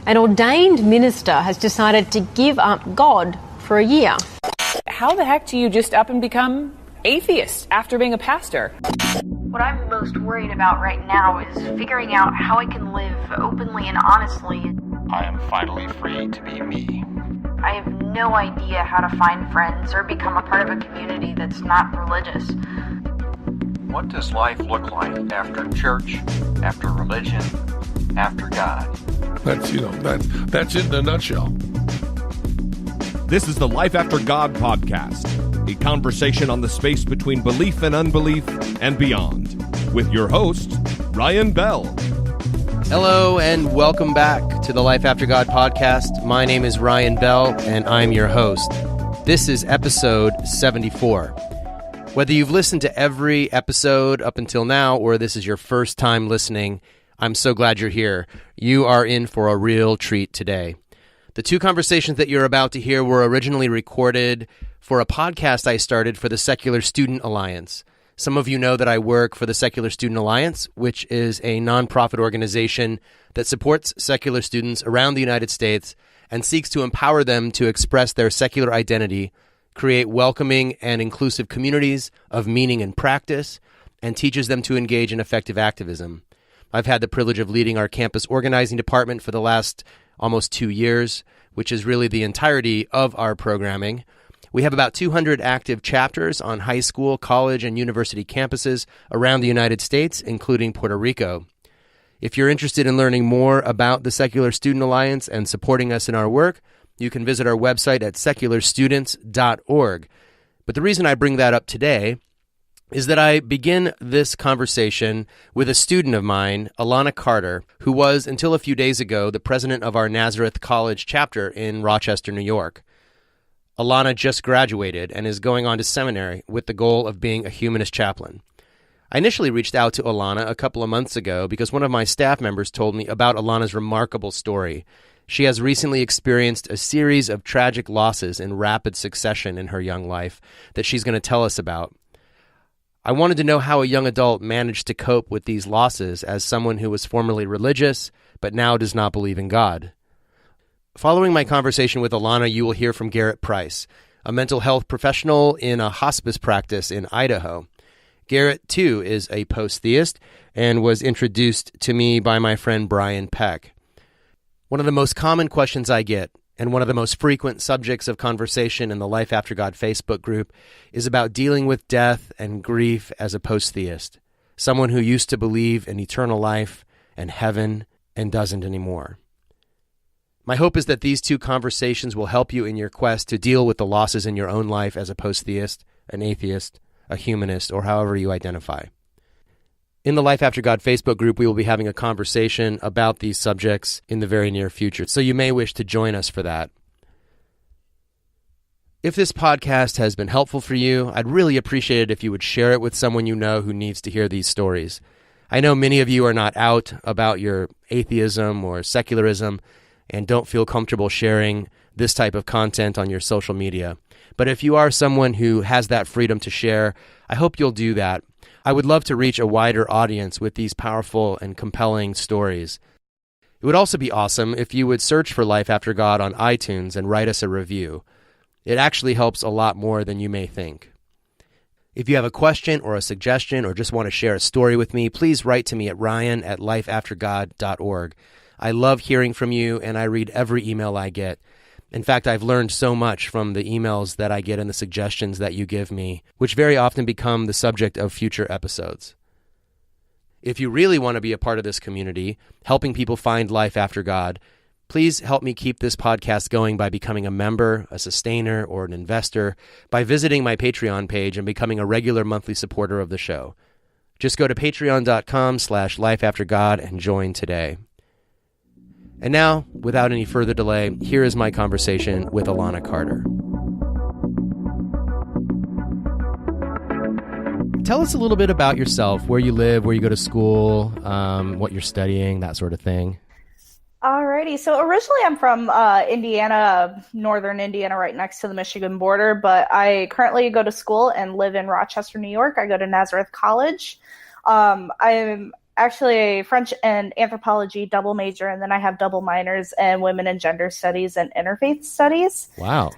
An ordained minister has decided to give up God for a year. How the heck do you just up and become atheist after being a pastor? What I'm most worried about right now is figuring out how I can live openly and honestly. I am finally free to be me. I have no idea how to find friends or become a part of a community that's not religious. What does life look like after church, after religion, after God? That's it in a nutshell. This is the Life After God podcast, a conversation on the space between belief and unbelief and beyond, with your host, Ryan Bell. Hello and welcome back to the Life After God podcast. My name is Ryan Bell and I'm your host. This is episode 74. Whether you've listened to every episode up until now or this is your first time listening, I'm so glad you're here. You are in for a real treat today. The two conversations that you're about to hear were originally recorded for a podcast I started for the Secular Student Alliance. Some of you know that I work for the Secular Student Alliance, which is a nonprofit organization that supports secular students around the United States and seeks to empower them to express their secular identity, create welcoming and inclusive communities of meaning and practice, and teaches them to engage in effective activism. I've had the privilege of leading our campus organizing department for the last almost 2 years, which is really the entirety of our programming. We have about 200 active chapters on high school, college, and university campuses around the United States, including Puerto Rico. If you're interested in learning more about the Secular Student Alliance and supporting us in our work, you can visit our website at secularstudents.org. But the reason I bring that up today is that I begin this conversation with a student of mine, Alana Carter, who was, until a few days ago, the president of our Nazareth College chapter in Rochester, New York. Alana just graduated and is going on to seminary with the goal of being a humanist chaplain. I initially reached out to Alana a couple of months ago because one of my staff members told me about Alana's remarkable story. She has recently experienced a series of tragic losses in rapid succession in her young life that she's going to tell us about. I wanted to know how a young adult managed to cope with these losses as someone who was formerly religious but now does not believe in God. Following my conversation with Alana, you will hear from Garrett Price, a mental health professional in a hospice practice in Idaho. Garrett, too, is a post-theist and was introduced to me by my friend Brian Peck. One of the most common questions I get, and one of the most frequent subjects of conversation in the Life After God Facebook group, is about dealing with death and grief as a post-theist, someone who used to believe in eternal life and heaven and doesn't anymore. My hope is that these two conversations will help you in your quest to deal with the losses in your own life as a post-theist, an atheist, a humanist, or however you identify. In the Life After God Facebook group, we will be having a conversation about these subjects in the very near future, so you may wish to join us for that. If this podcast has been helpful for you, I'd really appreciate it if you would share it with someone you know who needs to hear these stories. I know many of you are not out about your atheism or secularism and don't feel comfortable sharing this type of content on your social media. But if you are someone who has that freedom to share, I hope you'll do that. I would love to reach a wider audience with these powerful and compelling stories. It would also be awesome if you would search for Life After God on iTunes and write us a review. It actually helps a lot more than you may think. If you have a question or a suggestion or just want to share a story with me, please write to me at ryan@lifeaftergod.org. I love hearing from you, and I read every email I get. In fact, I've learned so much from the emails that I get and the suggestions that you give me, which very often become the subject of future episodes. If you really want to be a part of this community, helping people find life after God, please help me keep this podcast going by becoming a member, a sustainer, or an investor by visiting my Patreon page and becoming a regular monthly supporter of the show. Just go to patreon.com/lifeaftergod and join today. And now, without any further delay, here is my conversation with Alana Carter. Tell us a little bit about yourself, where you live, where you go to school, what you're studying, that sort of thing. Alrighty, so originally I'm from Indiana, northern Indiana, right next to the Michigan border, but I currently go to school and live in Rochester, New York. I go to Nazareth College. I'm actually a French and anthropology double major, and then I have double minors in women and gender studies and interfaith studies. Wow.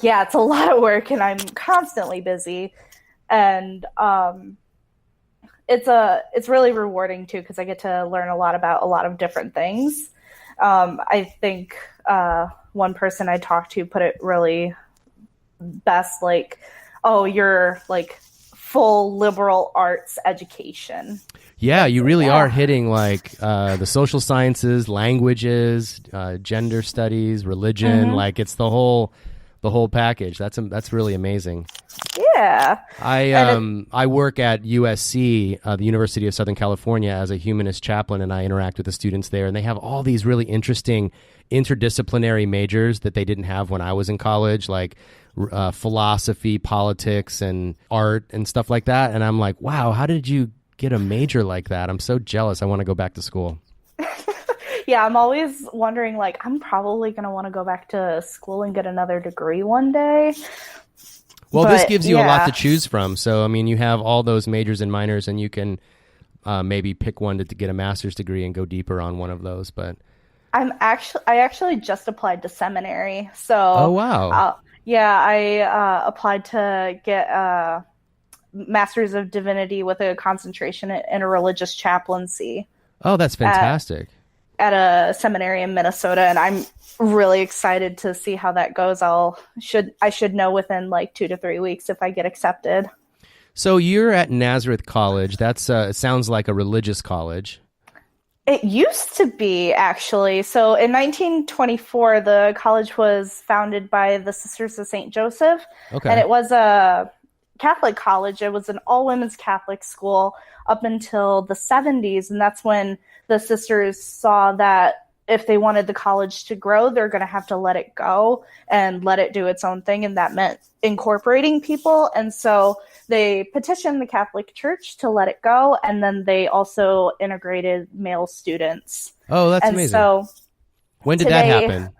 Yeah, it's a lot of work, and I'm constantly busy. And it's really rewarding too, because I get to learn a lot about a lot of different things. I think one person I talked to put it really best, like, oh, you're like full liberal arts education. Yeah, you really are hitting like the social sciences, languages, gender studies, religion. Like it's the whole package. That's really amazing. Yeah. I work at USC, the University of Southern California, as a humanist chaplain, and I interact with the students there. And they have all these really interesting interdisciplinary majors that they didn't have when I was in college, like philosophy, politics, and art and stuff like that. And I'm like, wow, how did you get a major like that? I'm so jealous. I want to go back to school. Yeah, I'm always wondering, like, I'm probably going to want to go back to school and get another degree one day. Well, this gives you a lot to choose from. So, I mean, you have all those majors and minors, and you can maybe pick one to get a master's degree and go deeper on one of those. But I actually just applied to seminary. So, oh, wow. I applied to get a Master's of Divinity with a concentration in a religious chaplaincy. Oh, that's fantastic. At a seminary in Minnesota, and I'm really excited to see how that goes. I should know within like 2 to 3 weeks if I get accepted. So you're at Nazareth College. That's it sounds like a religious college. It used to be, actually. So in 1924, the college was founded by the Sisters of St. Joseph. Okay. And it was a Catholic college. It was an all-women's Catholic school up until the 70s, and that's when the sisters saw that if they wanted the college to grow, they're going to have to let it go and let it do its own thing, and that meant incorporating people. And so they petitioned the Catholic Church to let it go, and then they also integrated male students. Oh, that's amazing. So when did that happen?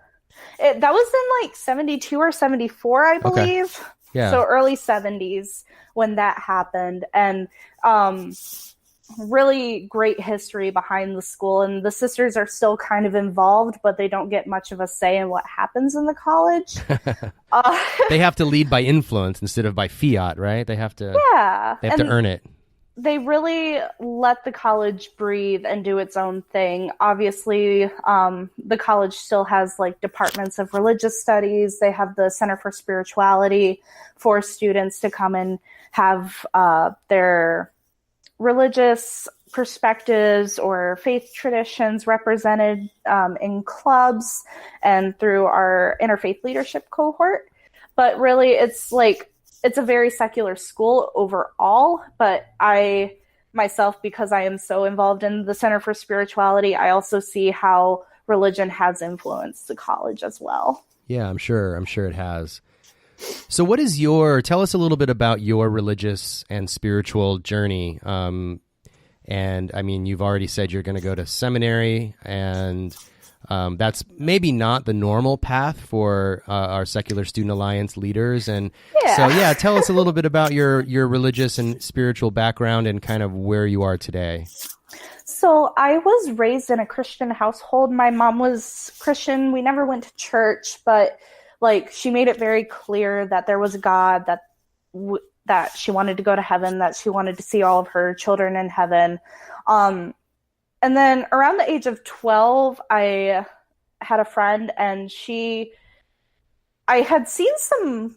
That was in like 72 or 74, I believe. Okay. Yeah. So early 70s when that happened. And really great history behind the school. And the sisters are still kind of involved, but they don't get much of a say in what happens in the college. They have to lead by influence instead of by fiat, right? They have to earn it. They really let the college breathe and do its own thing. Obviously, the college still has like departments of religious studies. They have the Center for Spirituality for students to come and have their religious perspectives or faith traditions represented in clubs and through our interfaith leadership cohort. But really, it's a very secular school overall, but I myself, because I am so involved in the Center for Spirituality, I also see how religion has influenced the college as well. Yeah, I'm sure it has. So tell us a little bit about your religious and spiritual journey. And I mean, you've already said you're going to go to seminary, and that's maybe not the normal path for our Secular Student Alliance leaders. And so, tell us a little bit about your religious and spiritual background and kind of where you are today. So I was raised in a Christian household. My mom was Christian. We never went to church, but she made it very clear that there was a God, that she wanted to go to heaven, that she wanted to see all of her children in heaven. And then around the age of 12, I had a friend, and I had seen some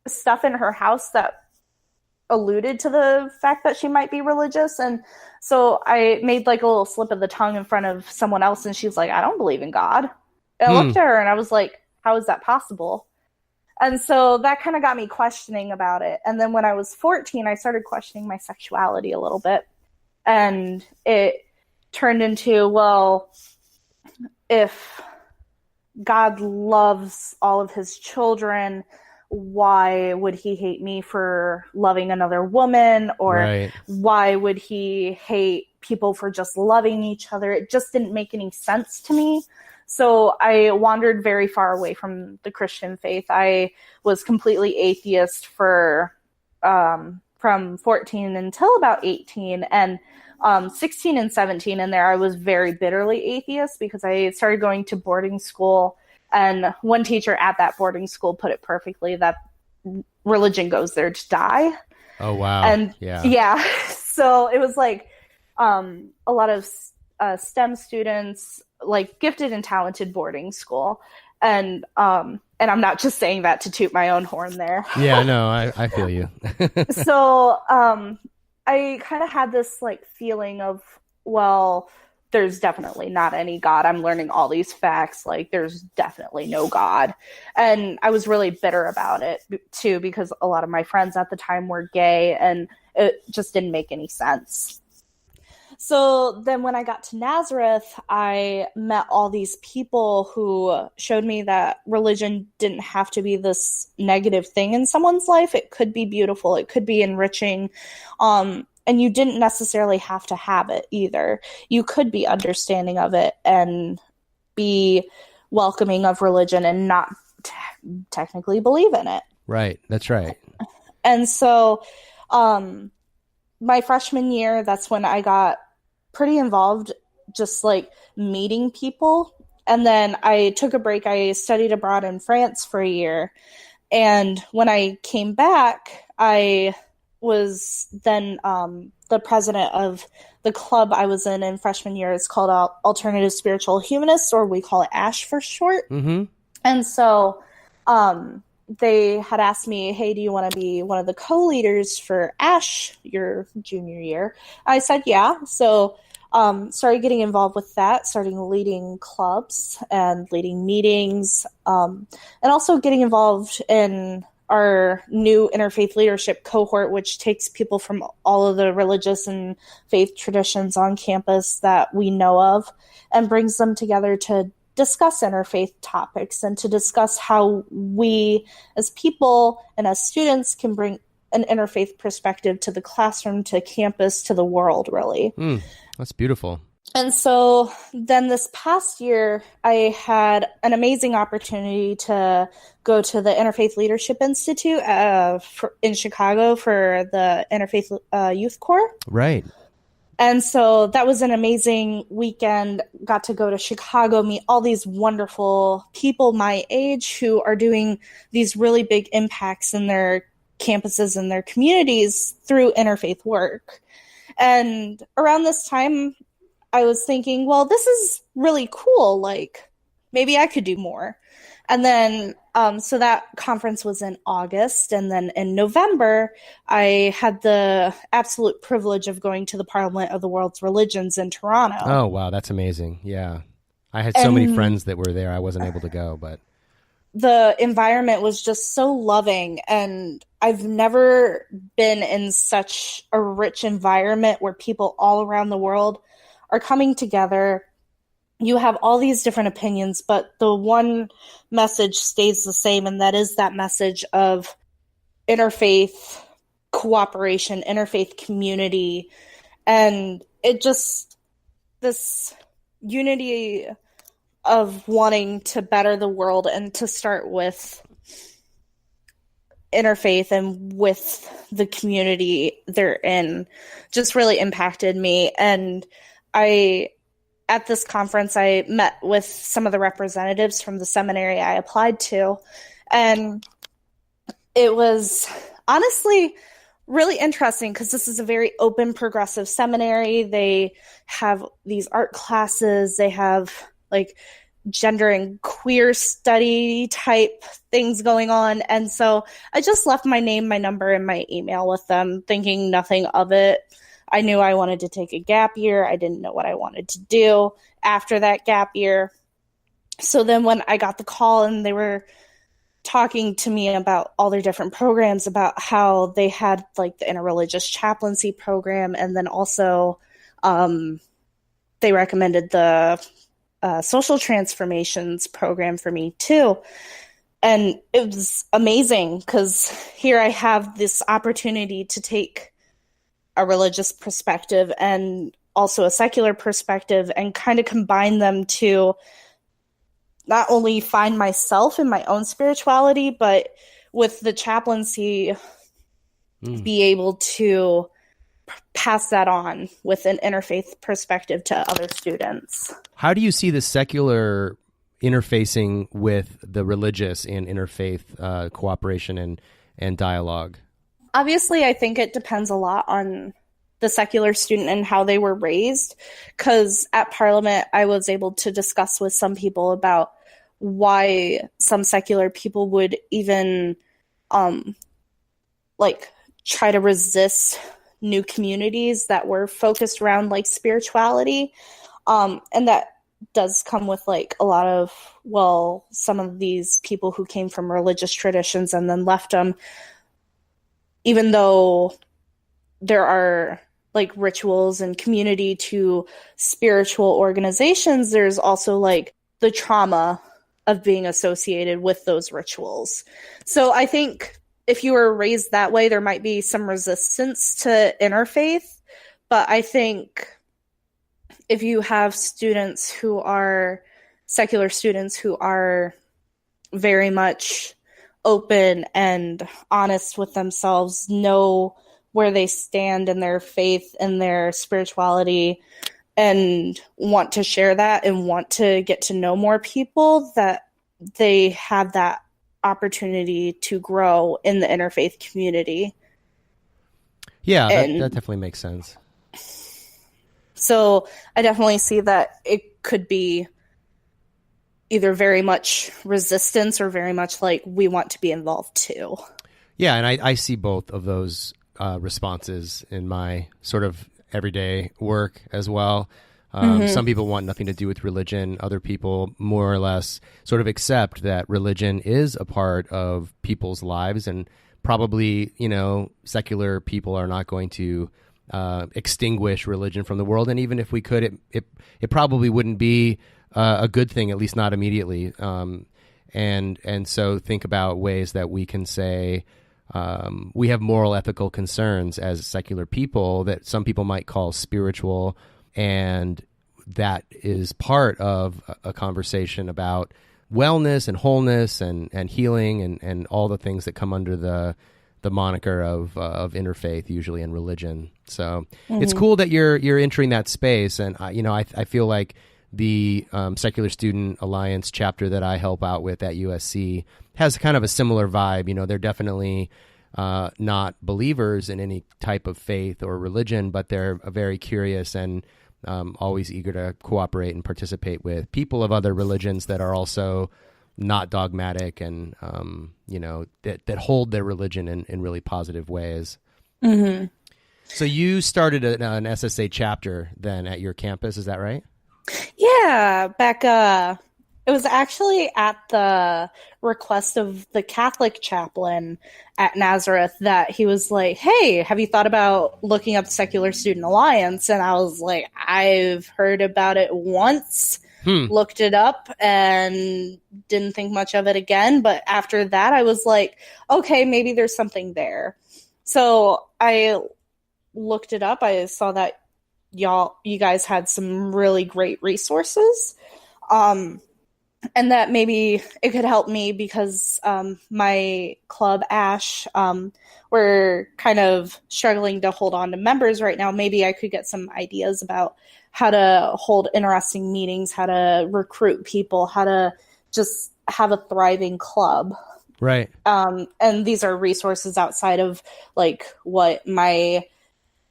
stuff in her house that alluded to the fact that she might be religious. And so I made a little slip of the tongue in front of someone else, and she's like, "I don't believe in God." And I looked at her and I was like, "How is that possible?" And so that kind of got me questioning about it. And then when I was 14, I started questioning my sexuality a little bit. And it turned into, well, if God loves all of his children, why would he hate me for loving another woman? Or why would he hate people for just loving each other? It just didn't make any sense to me. So I wandered very far away from the Christian faith. I was completely atheist for from 14 until about 18, and 16 and 17 in there, I was very bitterly atheist because I started going to boarding school, and one teacher at that boarding school put it perfectly that religion goes there to die. Oh, wow. And yeah. So it was like a lot of STEM students, like gifted and talented boarding school. And I'm not just saying that to toot my own horn there. Yeah, no, I feel you. So I kind of had this like feeling of, well, there's definitely not any God. I'm learning all these facts. Like, there's definitely no God. And I was really bitter about it too, because a lot of my friends at the time were gay, and it just didn't make any sense. So then when I got to Nazareth, I met all these people who showed me that religion didn't have to be this negative thing in someone's life. It could be beautiful. It could be enriching. And you didn't necessarily have to have it either. You could be understanding of it and be welcoming of religion and not technically believe in it. Right. That's right. And so my freshman year, that's when I got pretty involved, just like meeting people. And then I took a break. I studied abroad in France for a year. And when I came back, I was then the president of the club I was in freshman year. It's called Alternative Spiritual Humanists, or we call it ASH for short. Mm-hmm. And so they had asked me, hey, do you want to be one of the co-leaders for ASH your junior year? I said, yeah. So started getting involved with that, starting leading clubs and leading meetings, and also getting involved in our new interfaith leadership cohort, which takes people from all of the religious and faith traditions on campus that we know of and brings them together to discuss interfaith topics and to discuss how we as people and as students can bring an interfaith perspective to the classroom, to campus, to the world, really. That's beautiful. And so then this past year, I had an amazing opportunity to go to the Interfaith Leadership Institute in Chicago for the Interfaith Youth Corps. Right. And so that was an amazing weekend. Got to go to Chicago, meet all these wonderful people my age who are doing these really big impacts in their campuses and their communities through interfaith work. And around this time, I was thinking, well, this is really cool. Like, maybe I could do more. And then, so that conference was in August. And then in November, I had the absolute privilege of going to the Parliament of the World's Religions in Toronto. Oh, wow. That's amazing. Yeah. I had so many friends that were there. I wasn't able to go, but the environment was just so loving. And I've never been in such a rich environment where people all around the world are coming together. You have all these different opinions, but the one message stays the same, and that is that message of interfaith cooperation, interfaith community, and it just, this unity of wanting to better the world and to start with interfaith and with the community they're in just really impacted me. And at this conference, I met with some of the representatives from the seminary I applied to, and it was honestly really interesting because this is a very open, progressive seminary. They have these art classes. They have like gender and queer study type things going on. And so I just left my name, my number, and my email with them, thinking nothing of it. I knew I wanted to take a gap year. I didn't know what I wanted to do after that gap year. So then when I got the call and they were talking to me about all their different programs, about how they had like the interreligious chaplaincy program, and then also they recommended the social transformations program for me too. And it was amazing because here I have this opportunity to take a religious perspective and also a secular perspective and kind of combine them to not only find myself in my own spirituality, but with the chaplaincy be able to pass that on with an interfaith perspective to other students. How do you see the secular interfacing with the religious in interfaith cooperation and dialogue? Obviously, I think it depends a lot on the secular student and how they were raised, because at Parliament, I was able to discuss with some people about why some secular people would even try to resist new communities that were focused around like spirituality. And that does come with like a lot of, some of these people who came from religious traditions and then left them, even though there are like rituals and community to spiritual organizations, there's also like the trauma of being associated with those rituals. So I think if you were raised that way, there might be some resistance to interfaith. But I think if you have students who are secular students who are very much open and honest with themselves, know where they stand in their faith and their spirituality, and want to share that and want to get to know more people, that they have that opportunity to grow in the interfaith community. Yeah, that definitely makes sense. So I definitely see that it could be either very much resistance or very much like we want to be involved too. Yeah, and I see both of those responses in my sort of everyday work as well. Some people want nothing to do with religion. Other people more or less sort of accept that religion is a part of people's lives, and probably, secular people are not going to extinguish religion from the world. And even if we could, it probably wouldn't be a good thing, at least not immediately. And so think about ways that we can say we have moral, ethical concerns as secular people that some people might call spiritual, and that is part of a conversation about wellness and wholeness and healing and all the things that come under the moniker of interfaith, usually in religion. So it's cool that you're entering that space, and I feel like the Secular Student Alliance chapter that I help out with at USC has kind of a similar vibe. They're definitely not believers in any type of faith or religion, but they're very curious and always eager to cooperate and participate with people of other religions that are also not dogmatic and, that hold their religion in really positive ways. Mm-hmm. So you started an SSA chapter then at your campus, is that right? Yeah, it was actually at the request of the Catholic chaplain at Nazareth that he was like, hey, have you thought about looking up the Secular Student Alliance? And I was like, I've heard about it once, looked it up, and didn't think much of it again. But after that, I was like, okay, maybe there's something there. So I looked it up. I saw that you guys had some really great resources. And that maybe it could help me because my club, ASH, we're kind of struggling to hold on to members right now. Maybe I could get some ideas about how to hold interesting meetings, how to recruit people, how to just have a thriving club. Right. And these are resources outside of like what my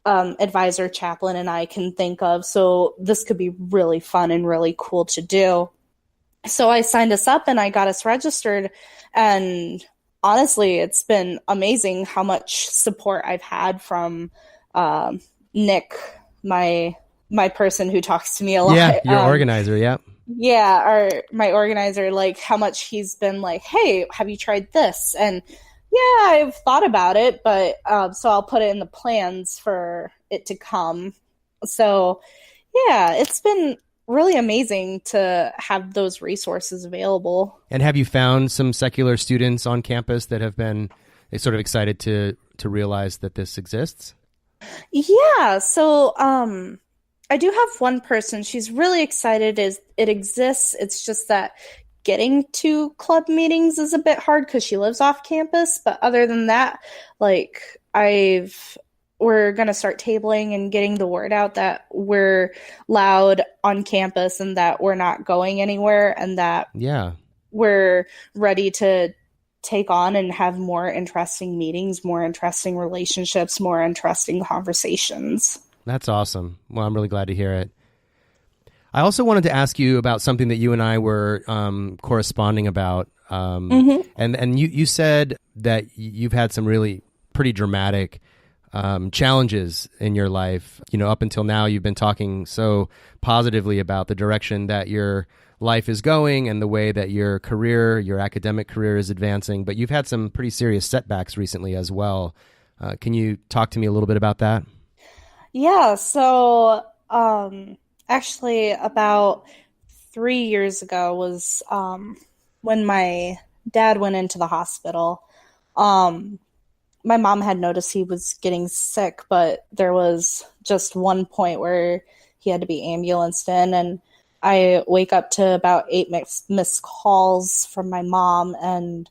advisor chaplain and I can think of. So this could be really fun and really cool to do. So I signed us up and I got us registered, and honestly, it's been amazing how much support I've had from Nick, my person who talks to me a lot. Yeah, your organizer, yeah. Yeah, my organizer, like how much he's been like, hey, have you tried this? And yeah, I've thought about it, but so I'll put it in the plans for it to come. So yeah, it's been really amazing to have those resources available. And have you found some secular students on campus that have been sort of excited to realize that this exists? Yeah, so I do have one person. She's really excited it exists. It's just that getting to club meetings is a bit hard because she lives off campus. But other than that, like we're going to start tabling and getting the word out that we're loud on campus and that we're not going anywhere and that we're ready to take on and have more interesting meetings, more interesting relationships, more interesting conversations. That's awesome. Well, I'm really glad to hear it. I also wanted to ask you about something that you and I were corresponding about. And you said that you've had some really pretty dramatic challenges in your life. You know, up until now, you've been talking so positively about the direction that your life is going and the way that your career, your academic career is advancing. But you've had some pretty serious setbacks recently as well. Can you talk to me a little bit about that? Yeah. So actually, about 3 years ago was when my dad went into the hospital. My mom had noticed he was getting sick, but there was just one point where he had to be ambulanced in, and I wake up to about 8 missed calls from my mom, and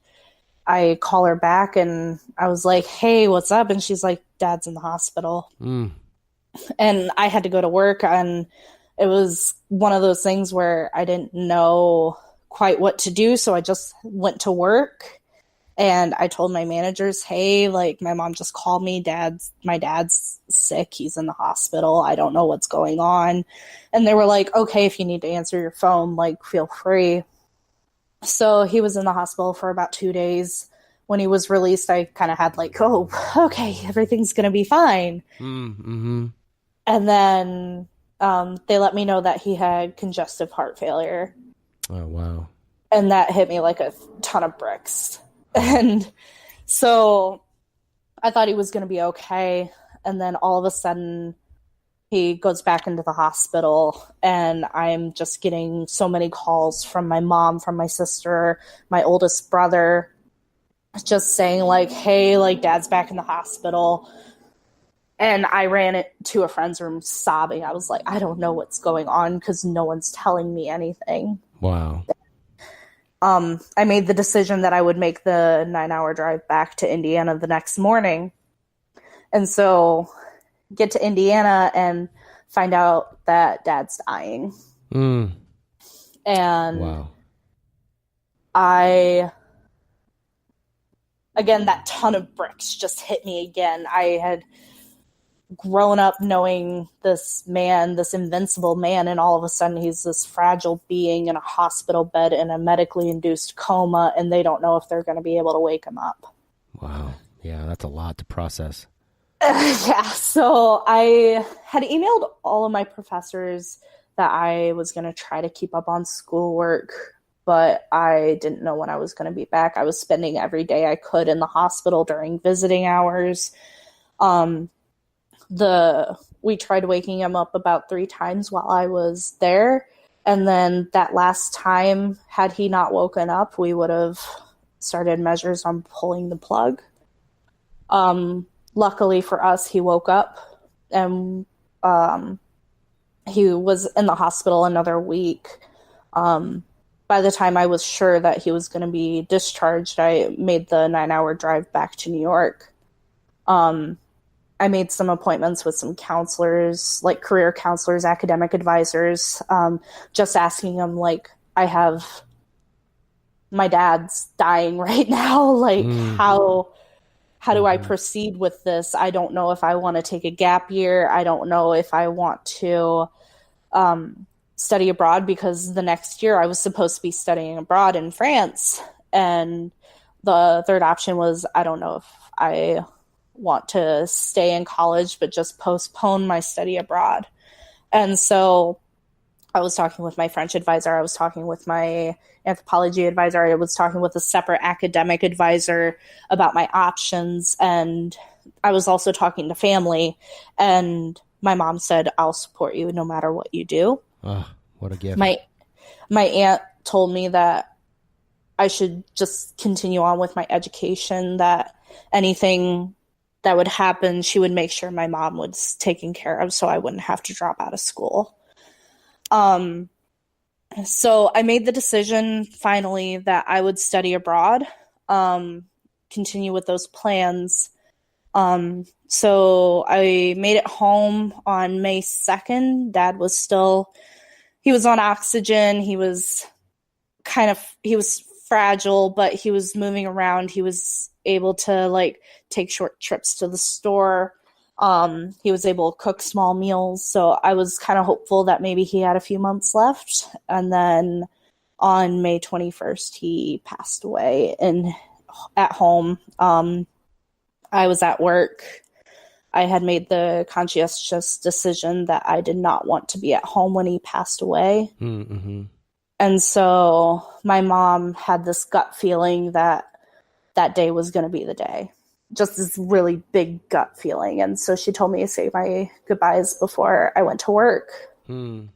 I call her back, and I was like, hey, what's up? And she's like, Dad's in the hospital. And I had to go to work, and it was one of those things where I didn't know quite what to do, so I just went to work. And I told my managers, hey, like, my mom just called me. My dad's sick. He's in the hospital. I don't know what's going on. And they were like, okay, if you need to answer your phone, like, feel free. So he was in the hospital for about 2 days. When he was released, I kind of had like, oh, okay, everything's going to be fine. And then they let me know that he had congestive heart failure. Oh, wow. And that hit me like a ton of bricks. And so I thought he was going to be okay. And then all of a sudden he goes back into the hospital, and I'm just getting so many calls from my mom, from my sister, my oldest brother, just saying like, hey, like, Dad's back in the hospital. And I ran to a friend's room sobbing. I was like, I don't know what's going on because no one's telling me anything. Wow. I made the decision that I would make the 9-hour drive back to Indiana the next morning. And so get to Indiana and find out that Dad's dying. And wow. Again, that ton of bricks just hit me again. I had grown up knowing this man, this invincible man, and all of a sudden he's this fragile being in a hospital bed in a medically induced coma, and they don't know if they're going to be able to wake him up. Wow. Yeah, that's a lot to process. Yeah, so I had emailed all of my professors that I was going to try to keep up on schoolwork, but I didn't know when I was going to be back. I was spending every day I could in the hospital during visiting hours. We tried waking him up about 3 times while I was there. And then that last time, had he not woken up, we would have started measures on pulling the plug. Luckily for us, he woke up, and he was in the hospital another week. By the time I was sure that he was going to be discharged, I made the 9-hour drive back to New York. I made some appointments with some counselors, like career counselors, academic advisors, just asking them, like, my dad's dying right now. Like, how do I proceed with this? I don't know if I want to take a gap year. I don't know if I want to study abroad, because the next year I was supposed to be studying abroad in France. And the third option was, I don't know if I want to stay in college, but just postpone my study abroad. And so I was talking with my French advisor. I was talking with my anthropology advisor. I was talking with a separate academic advisor about my options. And I was also talking to family. And my mom said, I'll support you no matter what you do. Oh, what a gift. My aunt told me that I should just continue on with my education, that anything that would happen, she would make sure my mom was taken care of so I wouldn't have to drop out of school. So I made the decision finally that I would study abroad, continue with those plans. So I made it home on May 2nd. Dad was he was on oxygen. He was fragile, but he was moving around. He was able to like take short trips to the store. He was able to cook small meals. So I was kind of hopeful that maybe he had a few months left. And then on May 21st, he passed away at home. I was at work. I had made the conscientious decision that I did not want to be at home when he passed away. Mm-hmm. And so my mom had this gut feeling that that day was going to be the day. Just this really big gut feeling. And so she told me to say my goodbyes before I went to work. And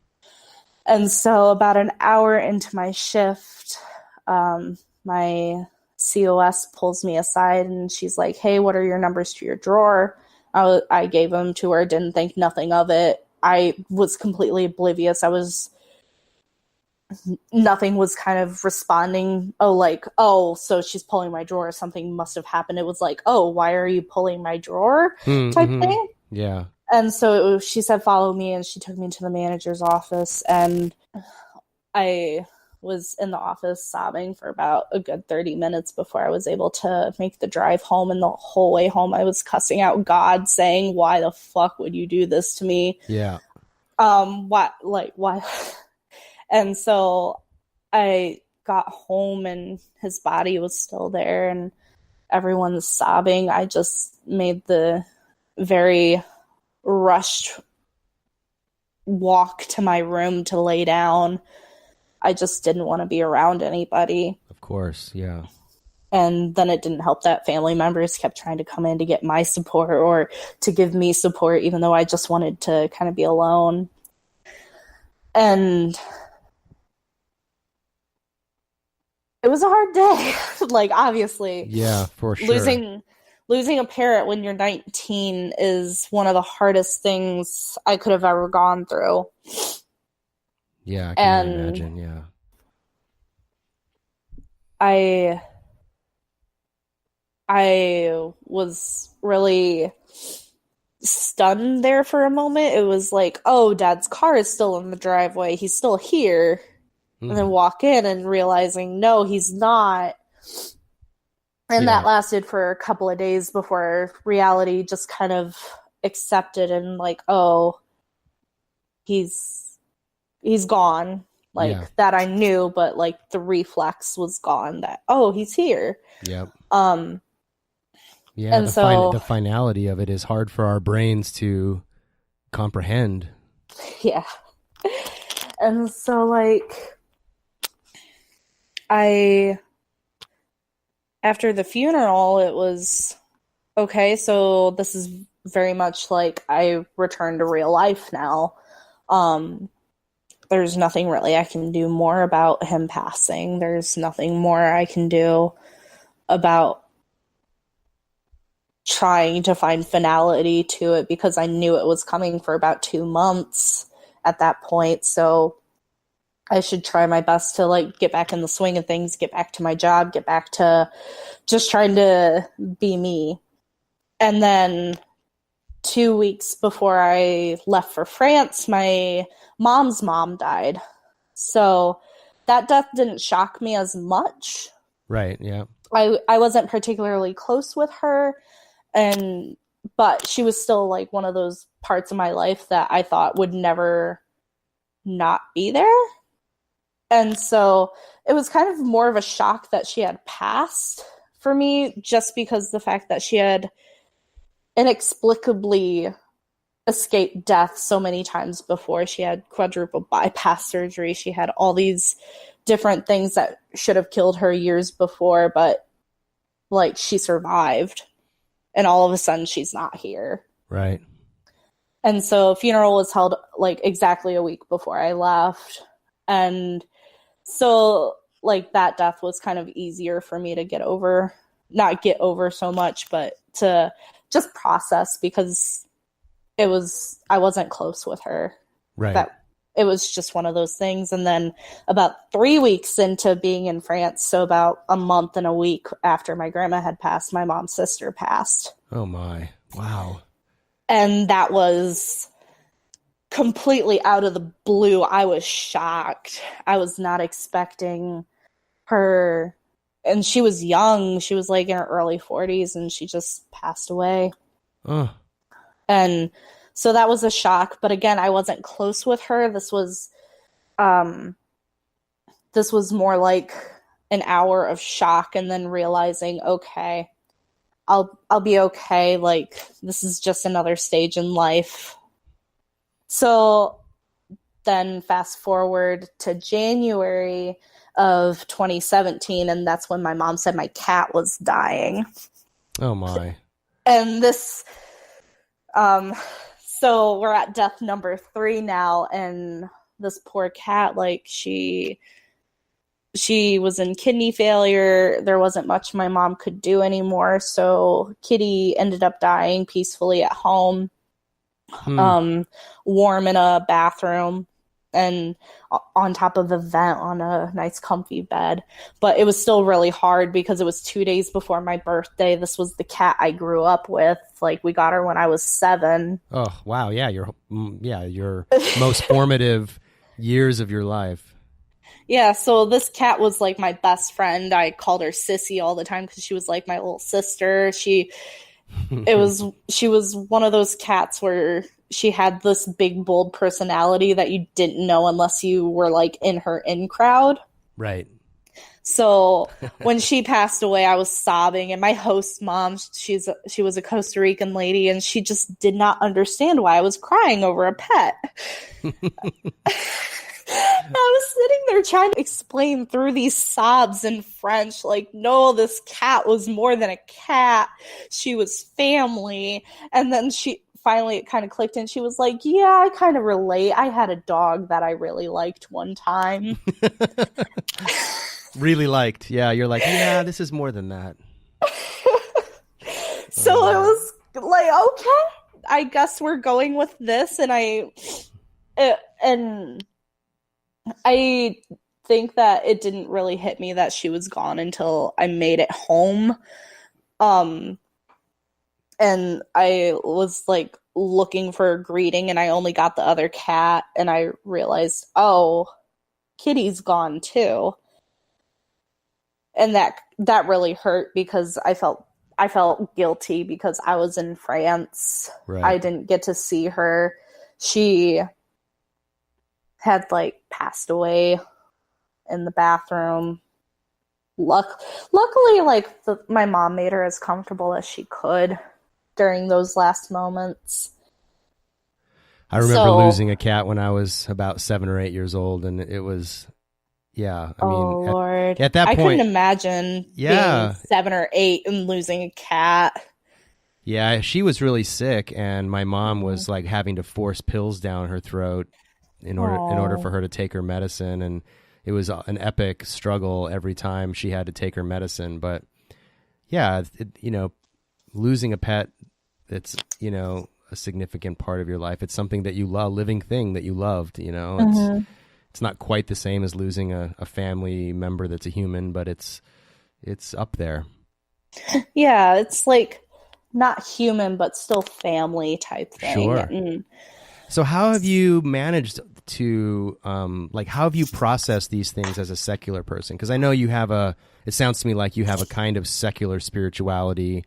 so about an hour into my shift, my COS pulls me aside and she's like, "Hey, what are your numbers to your drawer?" I gave them to her, didn't think nothing of it. I was completely oblivious. Nothing was kind of responding. So she's pulling my drawer. Something must have happened. It was like, "Oh, why are you pulling my drawer?" type thing. Yeah. And so she said, "Follow me." And she took me to the manager's office. And I was in the office sobbing for about a good 30 minutes before I was able to make the drive home. And the whole way home, I was cussing out God, saying, "Why the fuck would you do this to me?" Yeah. Why? And so I got home and his body was still there and everyone's sobbing. I just made the very rushed walk to my room to lay down. I just didn't want to be around anybody. Of course, yeah. And then it didn't help that family members kept trying to come in to get my support or to give me support, even though I just wanted to kind of be alone. And it was a hard day. Obviously. Yeah, for sure. Losing a parent when you're 19 is one of the hardest things I could have ever gone through. Yeah, I can imagine, yeah. I was really stunned there for a moment. It was like, oh, Dad's car is still in the driveway. He's still here. And then walk in and realizing, no, he's not. And that lasted for a couple of days before reality just kind of accepted and like, oh, he's gone. That I knew, but like the reflex was gone that, oh, he's here. Yep. And so the finality of it is hard for our brains to comprehend. Yeah. And so after the funeral, it was okay. So this is very much like I returned to real life now. There's nothing really I can do more about him passing. There's nothing more I can do about trying to find finality to it because I knew it was coming for about 2 months at that point. So I should try my best to get back in the swing of things, get back to my job, get back to just trying to be me. And then 2 weeks before I left for France, my mom's mom died. So that death didn't shock me as much. Right, yeah. I wasn't particularly close with her, but she was still one of those parts of my life that I thought would never not be there. And so it was kind of more of a shock that she had passed for me, just because the fact that she had inexplicably escaped death so many times before. She had quadruple bypass surgery. She had all these different things that should have killed her years before, but she survived. And all of a sudden she's not here. Right. And so funeral was held exactly a week before I left. And so that death was kind of easier for me to get over, not get over so much, but to just process, because I wasn't close with her. Right. That it was just one of those things. And then about 3 weeks into being in France, so about a month and a week after my grandma had passed, my mom's sister passed. Oh my. Wow. And that was completely out of the blue. I was shocked. I was not expecting her. And she was young. She was like in her early 40s, and she just passed away. Oh. And so that was a shock. But again, I wasn't close with her. This was more like an hour of shock, and then realizing, okay, I'll be okay. Like, this is just another stage in life. So then fast forward to January of 2017, and that's when my mom said my cat was dying. Oh my. And this, so we're at death number 3 now, and this poor cat, like, she was in kidney failure. There wasn't much my mom could do anymore, so Kitty ended up dying peacefully at home, warm in a bathroom, and on top of a vent on a nice comfy bed. But it was still really hard because it was 2 days before my birthday. This was the cat I grew up with. Like, we got her when I was 7. Oh, wow. Yeah. Your most formative years of your life. Yeah. So this cat was like my best friend. I called her Sissy all the time because she was like my little sister. She was one of those cats where she had this big, bold personality that you didn't know unless you were like in her in crowd. Right. So when she passed away, I was sobbing, and my host mom, she was a Costa Rican lady, and she just did not understand why I was crying over a pet. I was sitting there trying to explain through these sobs in French, like, no, this cat was more than a cat. She was family. And then finally it kind of clicked, and she was like, yeah, I kind of relate. I had a dog that I really liked one time. Really liked. Yeah, you're like, yeah, this is more than that. So it was like, okay, I guess we're going with this. And I think that it didn't really hit me that she was gone until I made it home. And I was like looking for a greeting, and I only got the other cat, and I realized, oh, Kitty's gone too. And that really hurt because I felt guilty because I was in France. Right. I didn't get to see her. She had like passed away in the bathroom. Luckily, like my mom made her as comfortable as she could during those last moments. I remember losing a cat when I was about 7 or 8 years old, and it was, yeah. I mean, Lord. At that point, I couldn't imagine being 7 or 8 and losing a cat. Yeah, she was really sick, and my mom was like having to force pills down her throat in order for her to take her medicine, and it was an epic struggle every time she had to take her medicine. But yeah, losing a pet, it's, a significant part of your life. It's something that you love, living thing that you loved, It's not quite the same as losing a family member that's a human, but it's up there. Yeah, it's like not human, but still family type thing. Sure. So how have you managed to, how have you processed these things as a secular person? Because I know it sounds to me like you have a kind of secular spirituality.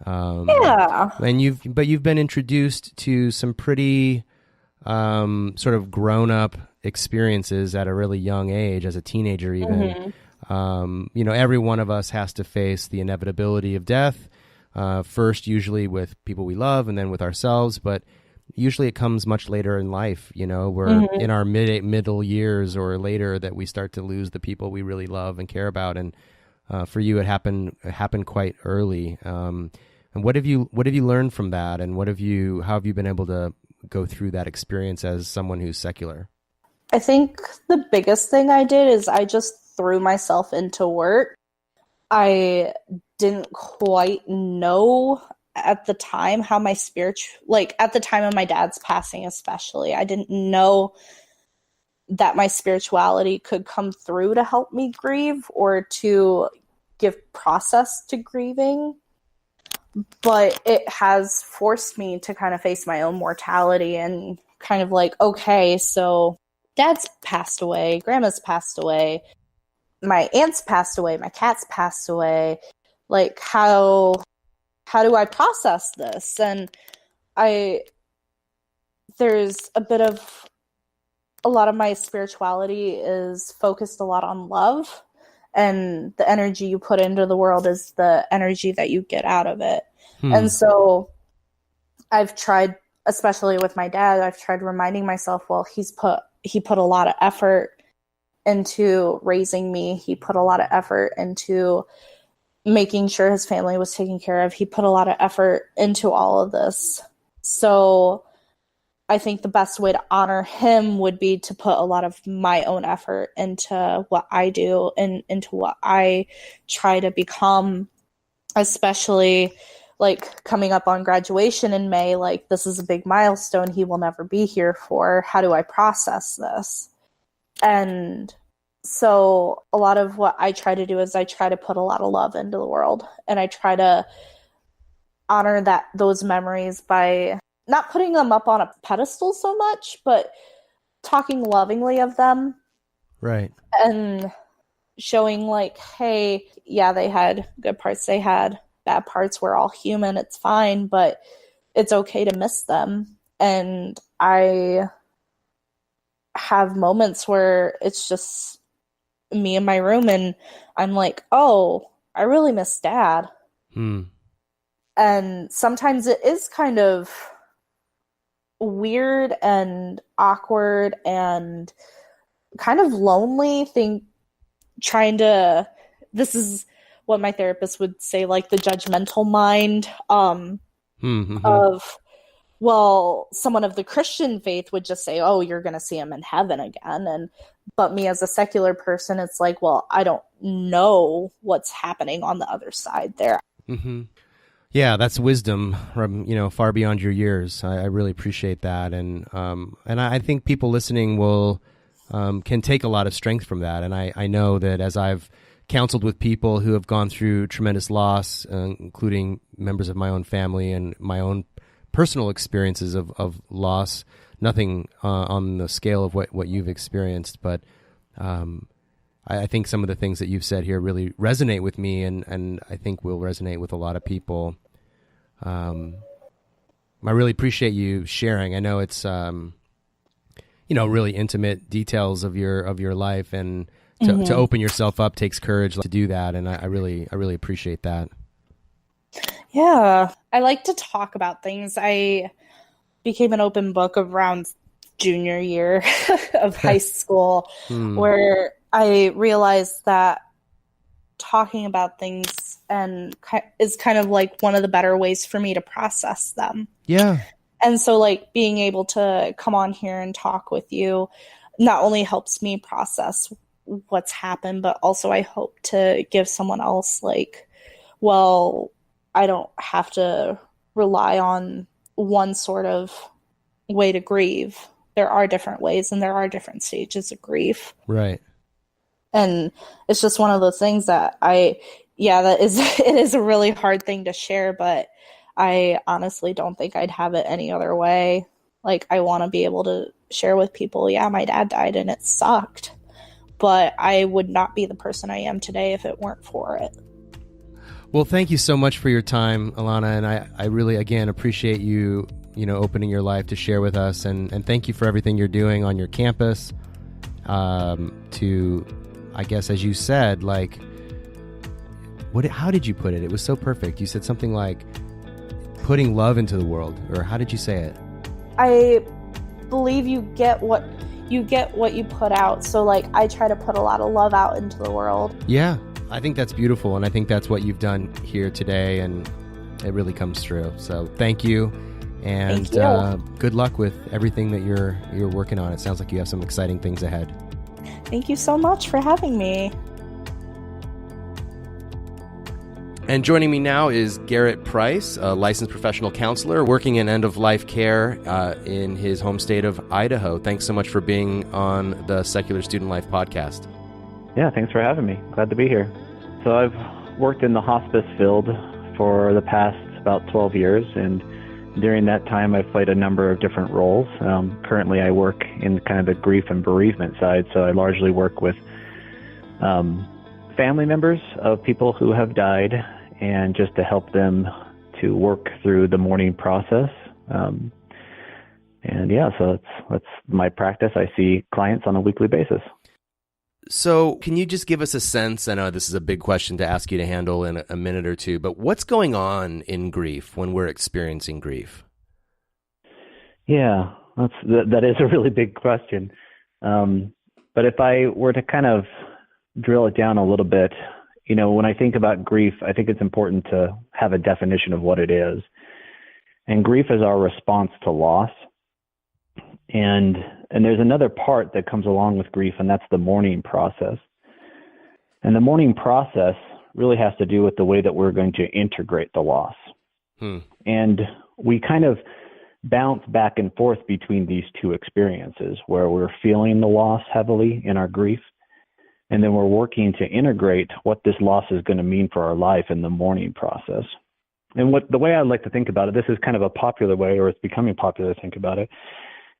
Yeah. And you've been introduced to some pretty sort of grown-up experiences at a really young age, as a teenager even. Every one of us has to face the inevitability of death, first usually with people we love and then with ourselves, but usually it comes much later in life. We're in our middle years or later that we start to lose the people we really love and care about. And for you, it happened quite early. And what have you learned from that? And how have you been able to go through that experience as someone who's secular? I think the biggest thing I did is I just threw myself into work. I didn't quite know at the time how my at the time of my dad's passing especially, I didn't know that my spirituality could come through to help me grieve or to give process to grieving. But it has forced me to kind of face my own mortality and kind of like, okay, so dad's passed away, grandma's passed away, my aunt's passed away, my cat's passed away. Like, how do I process this? And there's a lot of my spirituality is focused a lot on love, and the energy you put into the world is the energy that you get out of it. And so I've tried, especially with my dad, I've tried reminding myself, well, he put a lot of effort into raising me. He put a lot of effort into making sure his family was taken care of. He put a lot of effort into all of this. So I think the best way to honor him would be to put a lot of my own effort into what I do and into what I try to become, especially like coming up on graduation in May. Like, this is a big milestone he will never be here for. How do I process this? And so a lot of what I try to do is I try to put a lot of love into the world, and I try to honor those memories by not putting them up on a pedestal so much, but talking lovingly of them. Right. And showing like, hey, yeah, they had good parts, they had bad parts, we're all human, it's fine, but it's okay to miss them. And I have moments where it's just me in my room and I'm like, oh, I really miss Dad. And sometimes it is kind of weird and awkward and kind of lonely this is what my therapist would say, like the judgmental mind of, well, someone of the Christian faith would just say, oh, you're going to see him in heaven again. But me as a secular person, it's like, well, I don't know what's happening on the other side there. Yeah, that's wisdom from, far beyond your years. I really appreciate that. And I think people listening can take a lot of strength from that. And I know that as I've counseled with people who have gone through tremendous loss, including members of my own family and my own personal experiences of loss, nothing on the scale of what you've experienced, but I think some of the things that you've said here really resonate with me, and I think will resonate with a lot of people. I really appreciate you sharing. I know it's really intimate details of your life, and to open yourself up takes courage to do that, and I really appreciate that. Yeah, I like to talk about things. I became an open book around junior year of high school, where I realized that talking about things is kind of like one of the better ways for me to process them. Yeah. And so like being able to come on here and talk with you not only helps me process what's happened, but also I hope to give someone else like, well, I don't have to rely on one sort of way to grieve. There are different ways and there are different stages of grief. Right. And it's just one of those things that it is a really hard thing to share, but I honestly don't think I'd have it any other way. Like, I want to be able to share with people, yeah, my dad died and it sucked, but I would not be the person I am today if it weren't for it. Well, thank you so much for your time, Alana, and I really, again, appreciate you opening your life to share with us, and thank you for everything you're doing on your campus to, I guess, as you said, like, how did you put it? It was so perfect. You said something like putting love into the world, or how did you say it? I believe you get what you put out. So, like, I try to put a lot of love out into the world. Yeah, I think that's beautiful, and I think that's what you've done here today, and it really comes through. So thank you, and thank you. Good luck with everything that you're working on. It sounds like you have some exciting things ahead. Thank you so much for having me. And joining me now is Garrett Price, a licensed professional counselor working in end-of-life care in his home state of Idaho. Thanks so much for being on the Secular Student Life podcast. Yeah, thanks for having me. Glad to be here. So I've worked in the hospice field for the past about 12 years, and during that time I've played a number of different roles. Currently I work in kind of the grief and bereavement side, so I largely work with family members of people who have died, and just to help them to work through the mourning process. So that's my practice. I see clients on a weekly basis. So can you just give us a sense, I know this is a big question to ask you to handle in a minute or two, but what's going on in grief when we're experiencing grief? Yeah, that is a really big question. But if I were to kind of drill it down a little bit, when I think about grief, I think it's important to have a definition of what it is. And grief is our response to loss. And there's another part that comes along with grief, and that's the mourning process. And the mourning process really has to do with the way that we're going to integrate the loss. And we kind of bounce back and forth between these two experiences, where we're feeling the loss heavily in our grief, and then we're working to integrate what this loss is going to mean for our life in the mourning process. And the way I like to think about it, this is kind of a popular way, or it's becoming popular to think about it,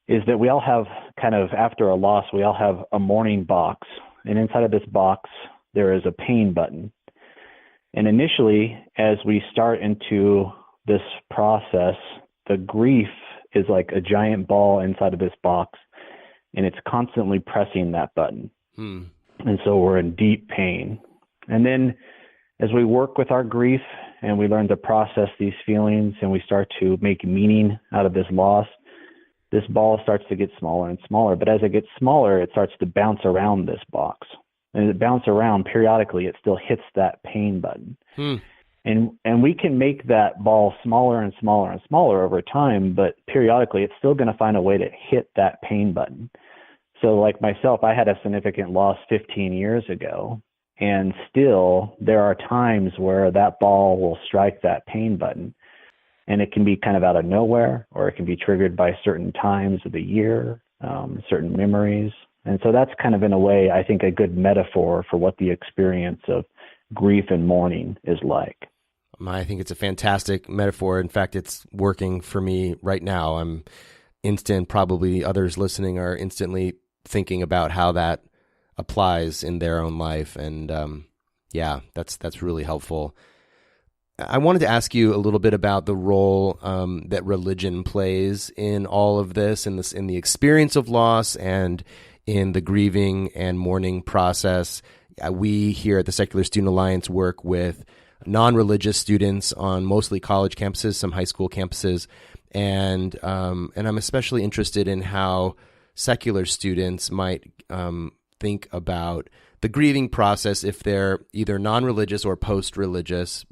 is that we all have kind of, after a loss, we all have a mourning box. And inside of this box, there is a pain button. And initially, as we start into this process, the grief is like a giant ball inside of this box, and it's constantly pressing that button. And so we're in deep pain. And then as we work with our grief and we learn to process these feelings and we start to make meaning out of this loss, this ball starts to get smaller and smaller. But as it gets smaller, it starts to bounce around this box. And as it bounces around, periodically, it still hits that pain button. And we can make that ball smaller and smaller and smaller over time, but periodically, it's still going to find a way to hit that pain button. So like myself, I had a significant loss 15 years ago, and still there are times where that ball will strike that pain button, and it can be kind of out of nowhere, or it can be triggered by certain times of the year, certain memories. And so that's kind of, in a way, I think, a good metaphor for what the experience of grief and mourning is like. I think it's a fantastic metaphor. In fact, it's working for me right now. I'm probably others listening are instantly thinking about how that applies in their own life. And that's really helpful. I wanted to ask you a little bit about the role that religion plays in all of this, in the experience of loss and in the grieving and mourning process. We here at the Secular Student Alliance work with non-religious students on mostly college campuses, some high school campuses, and I'm especially interested in how secular students might think about the grieving process if they're either non-religious or post-religious,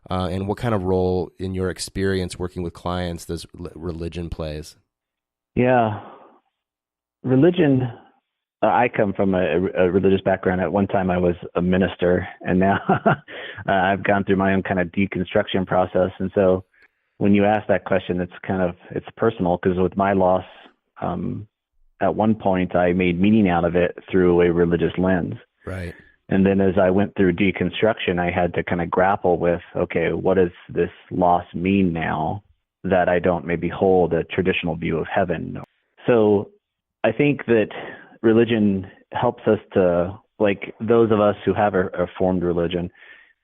and what kind of role in your experience working with clients does religion plays? Yeah, religion. I come from a religious background. At one time I was a minister, and now I've gone through my own kind of deconstruction process. And so when you ask that question, it's personal, because with my loss, at one point I made meaning out of it through a religious lens. Right. And then as I went through deconstruction, I had to kind of grapple with, okay, what does this loss mean now that I don't maybe hold a traditional view of heaven? So I think that religion helps us to, like those of us who have a formed religion,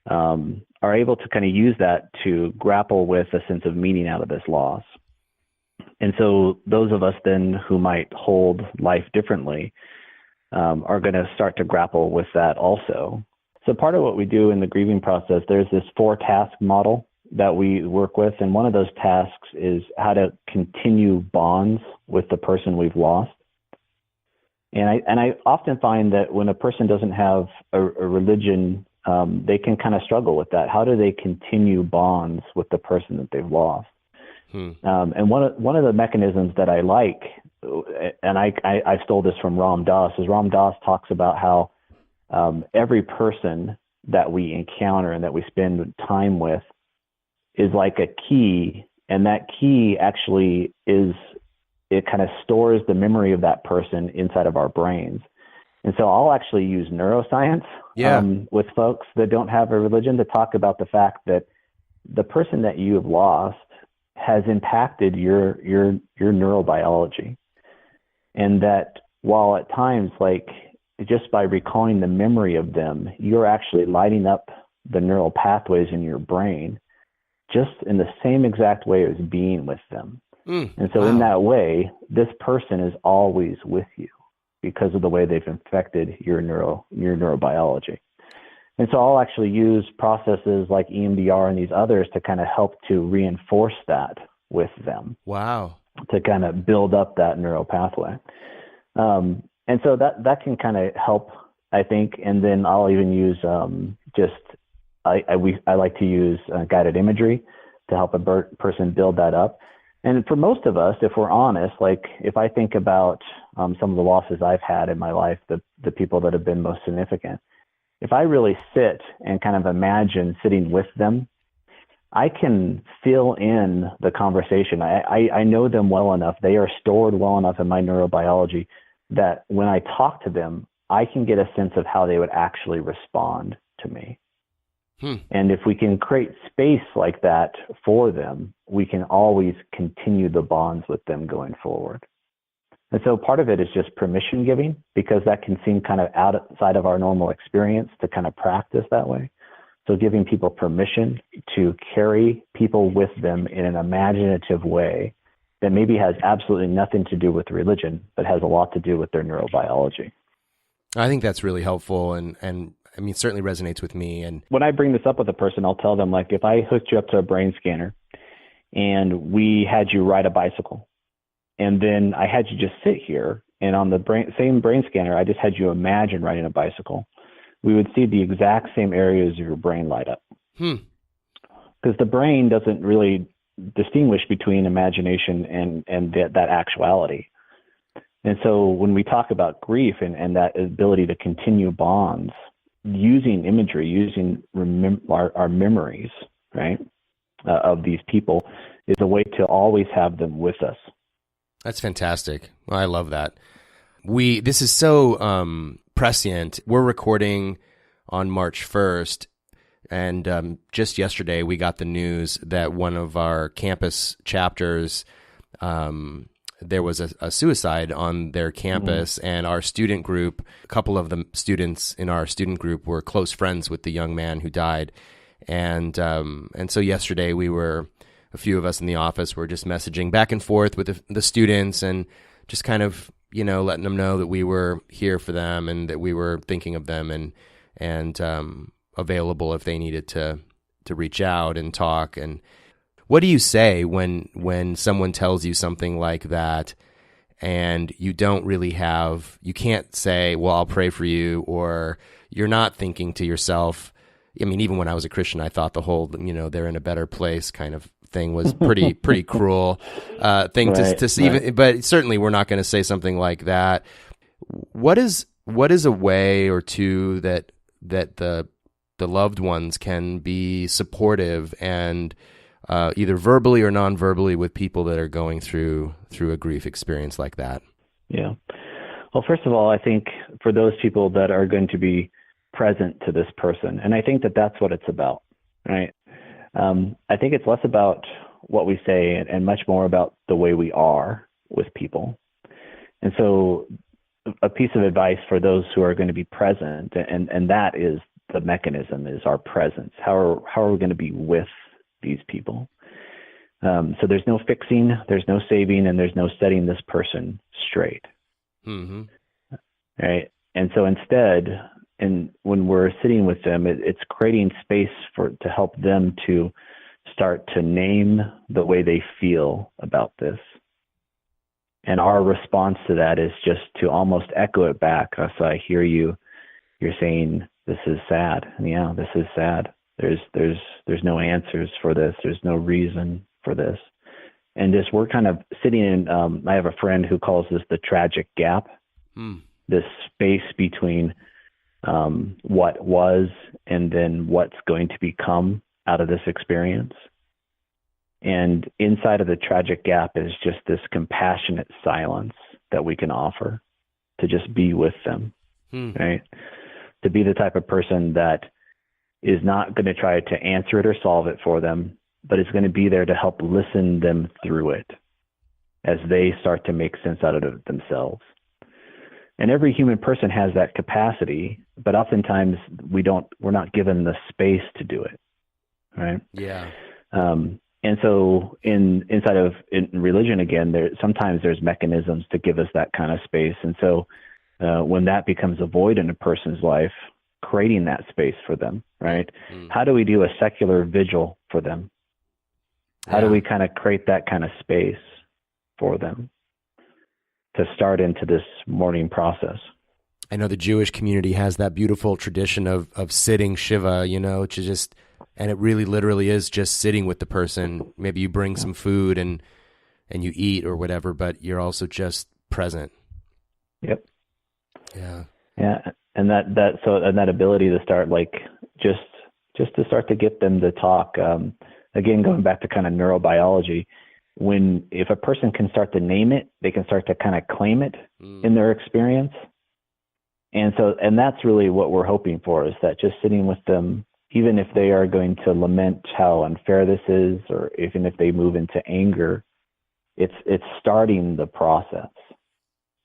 are able to kind of use that to grapple with a sense of meaning out of this loss. And so those of us then who might hold life differently are going to start to grapple with that also. So part of what we do in the grieving process, there's this 4-task model that we work with. And one of those tasks is how to continue bonds with the person we've lost. And I often find that when a person doesn't have a religion, they can kind of struggle with that. How do they continue bonds with the person that they've lost? And one of the mechanisms that I like, and I stole this from Ram Dass, is Ram Dass talks about how every person that we encounter and that we spend time with is like a key, and that key actually it kind of stores the memory of that person inside of our brains. And so I'll actually use neuroscience with folks that don't have a religion to talk about the fact that the person that you have lost has impacted your neurobiology. And that while at times, like just by recalling the memory of them, you're actually lighting up the neural pathways in your brain just in the same exact way as being with them. And so in that way, this person is always with you because of the way they've infected your neurobiology. And so I'll actually use processes like EMDR and these others to kind of help to reinforce that with them. Wow. To kind of build up that neural pathway. And so that can kind of help, I think. And then I'll even use I like to use guided imagery to help a person build that up. And for most of us, if we're honest, like if I think about some of the losses I've had in my life, the people that have been most significant, if I really sit and kind of imagine sitting with them, I can fill in the conversation. I know them well enough. They are stored well enough in my neurobiology that when I talk to them, I can get a sense of how they would actually respond to me. And if we can create space like that for them, we can always continue the bonds with them going forward. And so part of it is just permission giving, because that can seem kind of outside of our normal experience to kind of practice that way. So giving people permission to carry people with them in an imaginative way that maybe has absolutely nothing to do with religion, but has a lot to do with their neurobiology. I think that's really helpful, and I mean, it certainly resonates with me. And when I bring this up with a person, I'll tell them, like, if I hooked you up to a brain scanner and we had you ride a bicycle, and then I had you just sit here, and on the same brain scanner, I just had you imagine riding a bicycle, we would see the exact same areas of your brain light up. Because the brain doesn't really distinguish between imagination and that actuality. And so when we talk about grief and that ability to continue bonds, using imagery, using our memories, right, of these people is a way to always have them with us. That's fantastic. Well, I love that. This is so prescient. We're recording on March 1st, and just yesterday we got the news that one of our campus chapters, there was a suicide on their campus, and our student group, a couple of the students in our student group were close friends with the young man who died. And so yesterday a few of us in the office were just messaging back and forth with the students and just kind of, letting them know that we were here for them and that we were thinking of them and available if they needed to reach out and talk. And what do you say when someone tells you something like that and you can't say, well, I'll pray for you, or you're not thinking to yourself, I mean, even when I was a Christian, I thought the whole, they're in a better place kind of thing was pretty cruel thing to see. Right. But certainly we're not going to say something like that. What is a way or two that the loved ones can be supportive and either verbally or non-verbally with people that are going through a grief experience like that? Yeah. Well, first of all, I think for those people that are going to be present to this person, and I think that that's what it's about, right? I think it's less about what we say and much more about the way we are with people. And so a piece of advice for those who are going to be present, and that is the mechanism, is our presence. How are we going to be with these people? So there's no fixing, there's no saving, and there's no setting this person straight. Mm-hmm. Right? And so instead, and when we're sitting with them, it's creating space to help them to start to name the way they feel about this. And our response to that is just to almost echo it back. So I hear you. You're saying, this is sad. And yeah, this is sad. There's no answers for this. There's no reason for this. And just we're kind of sitting in, I have a friend who calls this the tragic gap, this space between what was and then what's going to become out of this experience. And inside of the tragic gap is just this compassionate silence that we can offer to just be with them, right? To be the type of person that is not going to try to answer it or solve it for them, but is going to be there to help listen them through it as they start to make sense out of it themselves. And every human person has that capacity, but oftentimes we're not given the space to do it, right? Yeah. And so in religion, again, sometimes there's mechanisms to give us that kind of space. And so when that becomes a void in a person's life, creating that space for them, right? How do we do a secular vigil for them? How do we kind of create that kind of space for them to start into this mourning process? I know the Jewish community has that beautiful tradition of sitting Shiva, and it really literally is just sitting with the person. Maybe you bring some food and you eat or whatever, but you're also just present. Yep. Yeah. Yeah. And that ability to start just to start to get them to talk, again, going back to kind of neurobiology, if a person can start to name it, they can start to kind of claim it in their experience. And that's really what we're hoping for, is that just sitting with them, even if they are going to lament how unfair this is, or even if they move into anger, it's starting the process.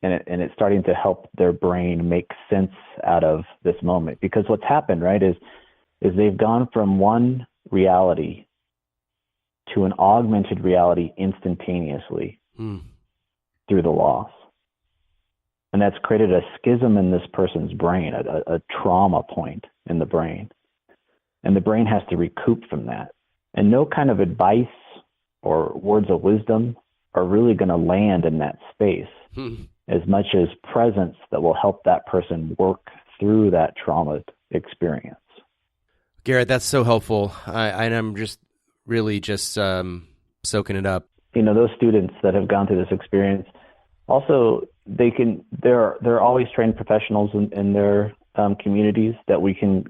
And it's starting to help their brain make sense out of this moment. Because what's happened, right, is they've gone from one reality to an augmented reality instantaneously through the loss. And that's created a schism in this person's brain, a trauma point in the brain. And the brain has to recoup from that. And no kind of advice or words of wisdom are really going to land in that space, as much as presence that will help that person work through that trauma experience. Garrett, that's so helpful. I'm just really soaking it up. Those students that have gone through this experience, also they're always trained professionals in their communities that we can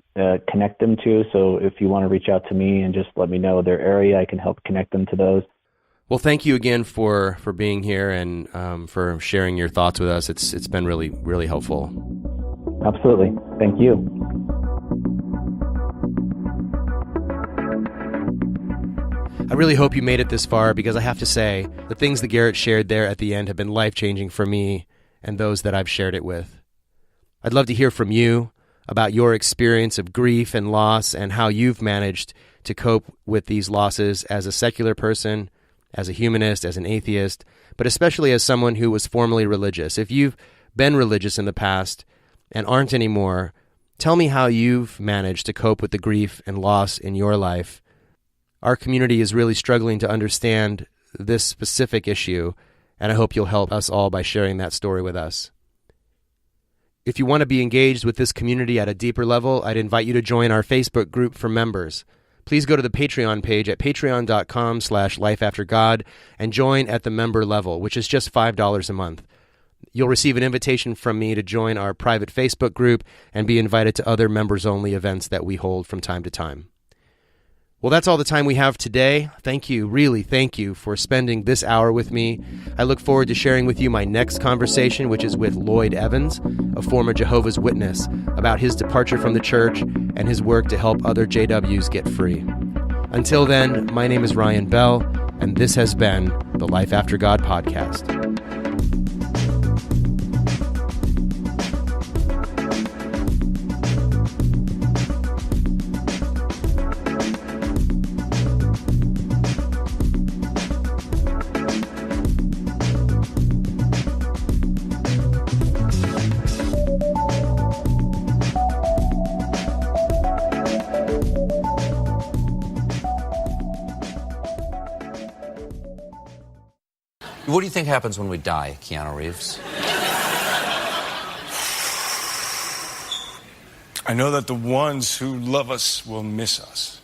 connect them to. So if you want to reach out to me and just let me know their area, I can help connect them to those. Well, thank you again for being here and for sharing your thoughts with us. It's been really, really helpful. Absolutely. Thank you. I really hope you made it this far, because I have to say, the things that Garrett shared there at the end have been life-changing for me and those that I've shared it with. I'd love to hear from you about your experience of grief and loss and how you've managed to cope with these losses as a secular person, as a humanist, as an atheist, but especially as someone who was formerly religious. If you've been religious in the past and aren't anymore, tell me how you've managed to cope with the grief and loss in your life. Our community is really struggling to understand this specific issue, and I hope you'll help us all by sharing that story with us. If you want to be engaged with this community at a deeper level, I'd invite you to join our Facebook group for members. Please go to the Patreon page at patreon.com/lifeaftergod and join at the member level, which is just $5 a month. You'll receive an invitation from me to join our private Facebook group and be invited to other members-only events that we hold from time to time. Well, that's all the time we have today. Thank you, really thank you for spending this hour with me. I look forward to sharing with you my next conversation, which is with Lloyd Evans, a former Jehovah's Witness, about his departure from the church and his work to help other JWs get free. Until then, my name is Ryan Bell, and this has been the Life After God podcast. What do you think happens when we die, Keanu Reeves? I know that the ones who love us will miss us.